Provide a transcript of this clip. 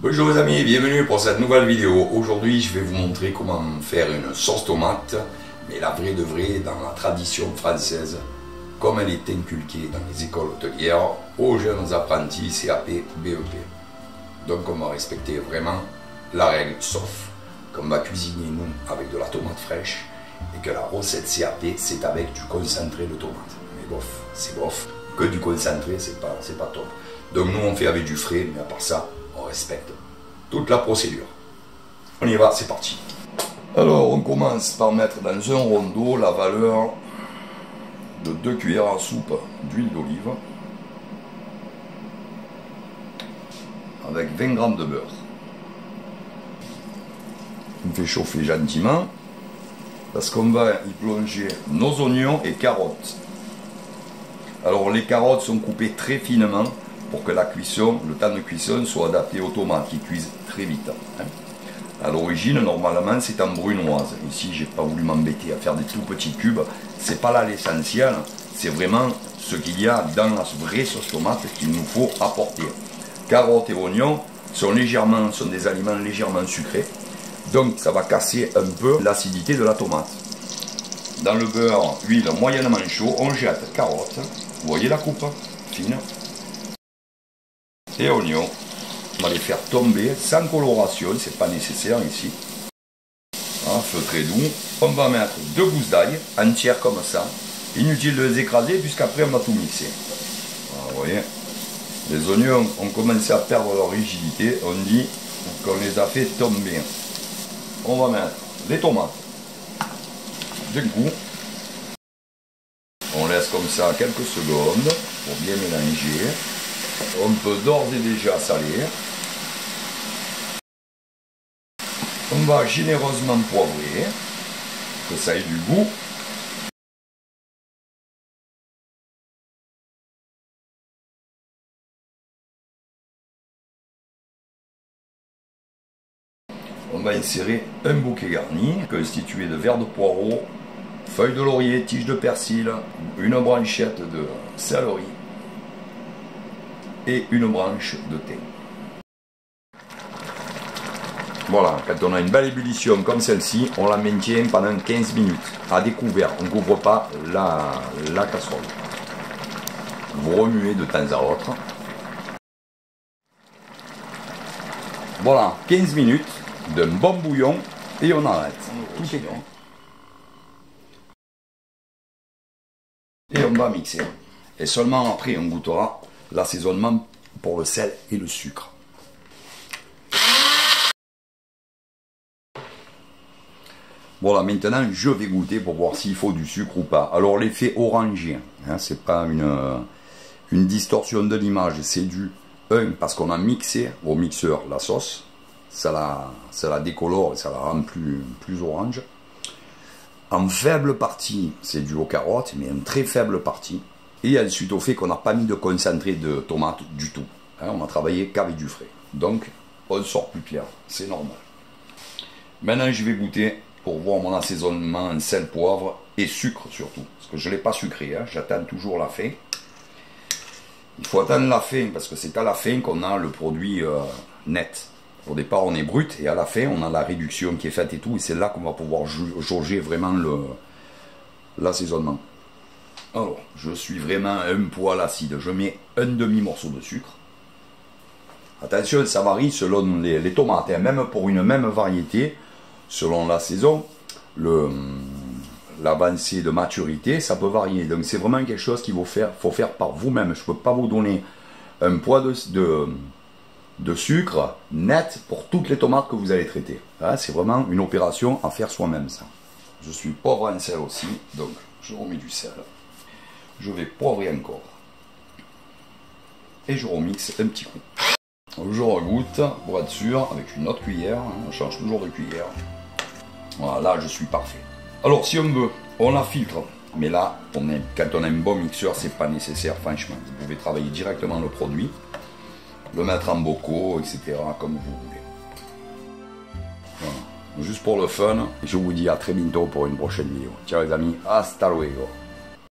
Bonjour les amis, bienvenue pour cette nouvelle vidéo. Aujourd'hui je vais vous montrer comment faire une sauce tomate, mais la vraie de vraie dans la tradition française, comme elle est inculquée dans les écoles hôtelières aux jeunes apprentis CAP, BEP. Donc on va respecter vraiment la règle, sauf qu'on va cuisiner nous avec de la tomate fraîche et que la recette CAP c'est avec du concentré de tomate. Mais bof, c'est bof, que du concentré c'est pas top. Donc nous on fait avec du frais, mais à part ça, on respecte toute la procédure. On y va, c'est parti. Alors on commence par mettre dans un rondeau la valeur de 2 cuillères à soupe d'huile d'olive avec 20 g de beurre. On fait chauffer gentiment parce qu'on va y plonger nos oignons et carottes. Alors les carottes sont coupées très finement pour que la cuisson, le temps de cuisson soit adapté aux tomates qui cuisent très vite. À l'origine, normalement, c'est en brunoise. Ici, j'ai pas voulu m'embêter à faire des tout petits cubes. C'est pas là l'essentiel, c'est vraiment ce qu'il y a dans la vraie sauce tomate qu'il nous faut apporter. Carottes et oignons sont des aliments légèrement sucrés, donc ça va casser un peu l'acidité de la tomate. Dans le beurre, huile moyennement chaud, on jette carottes. Vous voyez la coupe fine. Et oignons, on va les faire tomber sans coloration, c'est pas nécessaire ici. À feu très doux. On va mettre 2 gousses d'ail entières comme ça. Inutile de les écraser puisqu'après on va tout mixer. Voilà, vous voyez, les oignons ont commencé à perdre leur rigidité, on dit qu'on les a fait tomber. On va mettre les tomates d'un coup. On laisse comme ça quelques secondes pour bien mélanger. On peut d'ores et déjà saler. On va généreusement poivrer, que ça ait du goût. On va insérer un bouquet garni, constitué de verres de poireaux, feuilles de laurier, tiges de persil, une branchette de céleri et une branche de thym. Voilà, quand on a une belle ébullition comme celle-ci, on la maintient pendant 15 minutes à découvert. On ne couvre pas la casserole. Vous remuez de temps à autre. Voilà, 15 minutes d'un bon bouillon et on arrête. Tout est bon. Et on va mixer. Et seulement après, on goûtera l'assaisonnement pour le sel et le sucre. Voilà, maintenant je vais goûter pour voir s'il faut du sucre ou pas. Alors l'effet orangé, hein, c'est pas une distorsion de l'image, c'est dû, parce qu'on a mixé au mixeur la sauce, ça la décolore et ça la rend plus orange. En faible partie, c'est dû aux carottes, mais en très faible partie. Et ensuite au fait qu'on n'a pas mis de concentré de tomate du tout. Hein, on a travaillé qu'avec du frais. Donc on sort plus clair, c'est normal. Maintenant je vais goûter pour voir mon assaisonnement en sel, poivre et sucre surtout. Parce que je ne l'ai pas sucré, hein, j'attends toujours la fin. Il faut attendre la fin parce que c'est à la fin qu'on a le produit net. Au départ on est brut et à la fin on a la réduction qui est faite et tout. Et c'est là qu'on va pouvoir jauger vraiment l'assaisonnement. Alors, je suis vraiment un poil acide. Je mets un demi-morceau de sucre. Attention, ça varie selon les tomates. Hein. Même pour une même variété, selon la saison, l'avancée de maturité, ça peut varier. Donc c'est vraiment quelque chose qu'il faut faire par vous-même. Je ne peux pas vous donner un poids de sucre net pour toutes les tomates que vous allez traiter. Hein, c'est vraiment une opération à faire soi-même, ça. Je suis pauvre en sel aussi, donc je remets du sel. Je vais poivrer encore. Et je remixe un petit coup. Je regoute pour être sûr avec une autre cuillère. On change toujours de cuillère. Voilà, là je suis parfait. Alors si on veut, on la filtre. Mais là, quand on a un bon mixeur, c'est pas nécessaire, franchement. Vous pouvez travailler directement le produit, le mettre en bocaux, etc. comme vous voulez. Voilà. Juste pour le fun, je vous dis à très bientôt pour une prochaine vidéo. Ciao les amis, hasta luego.